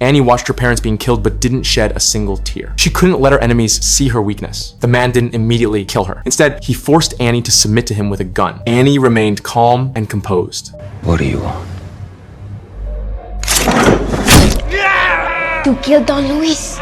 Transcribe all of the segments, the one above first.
Annie watched her parents being killed but didn't shed a single tear. She couldn't let her enemies see her weakness. The man didn't immediately kill her. Instead, he forced Annie to submit to him with a gun. Annie remained calm and composed. What do you want? To kill Don Luis.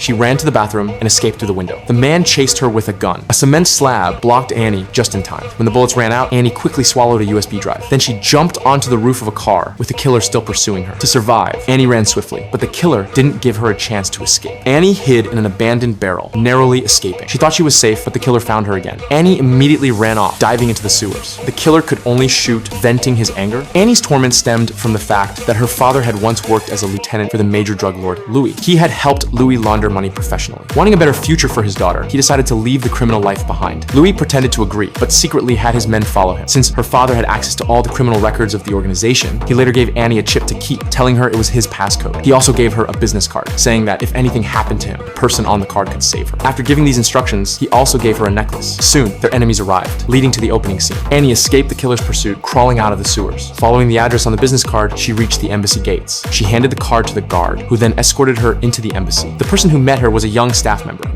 She ran to the bathroom and escaped through the window. The man chased her with a gun. A cement slab blocked Annie just in time. When the bullets ran out, Annie quickly swallowed a USB drive. Then she jumped onto the roof of a car with the killer still pursuing her. To survive, Annie ran swiftly, but the killer didn't give her a chance to escape. Annie hid in an abandoned barrel, narrowly escaping. She thought she was safe, but the killer found her again. Annie immediately ran off, diving into the sewers. The killer could only shoot, venting his anger. Annie's torment stemmed from the fact that her father had once worked as a lieutenant for the major drug lord, Louis. He had helped Louis launder money professionally. Wanting a better future for his daughter, he decided to leave the criminal life behind. Louis pretended to agree, but secretly had his men follow him. Since her father had access to all the criminal records of the organization, he later gave Annie a chip to keep, telling her it was his passcode. He also gave her a business card, saying that if anything happened to him, the person on the card could save her. After giving these instructions, he also gave her a necklace. Soon, their enemies arrived, leading to the opening scene. Annie escaped the killer's pursuit, crawling out of the sewers. Following the address on the business card, she reached the embassy gates. She handed the card to the guard, who then escorted her into the embassy. The person who met her was a young staff member.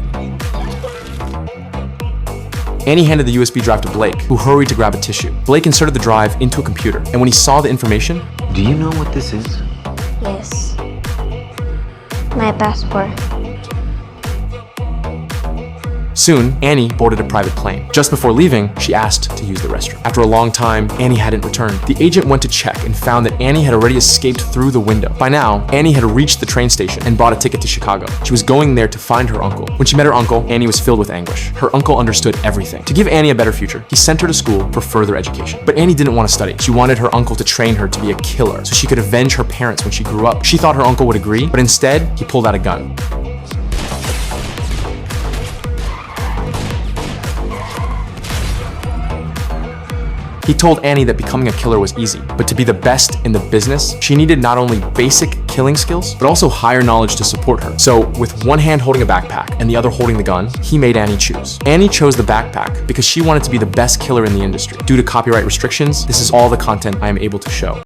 Annie handed the USB drive to Blake, who hurried to grab a tissue. Blake inserted the drive into a computer, and when he saw the information... Do you know what this is? Yes. My passport. Soon, Annie boarded a private plane. Just before leaving, she asked to use the restroom. After a long time, Annie hadn't returned. The agent went to check and found that Annie had already escaped through the window. By now, Annie had reached the train station and bought a ticket to Chicago. She was going there to find her uncle. When she met her uncle, Annie was filled with anguish. Her uncle understood everything. To give Annie a better future, he sent her to school for further education. But Annie didn't want to study. She wanted her uncle to train her to be a killer so she could avenge her parents when she grew up. She thought her uncle would agree, but instead, he pulled out a gun. He told Annie that becoming a killer was easy, but to be the best in the business, she needed not only basic killing skills, but also higher knowledge to support her. So, with one hand holding a backpack and the other holding the gun, he made Annie choose. Annie chose the backpack because she wanted to be the best killer in the industry. Due to copyright restrictions, this is all the content I am able to show.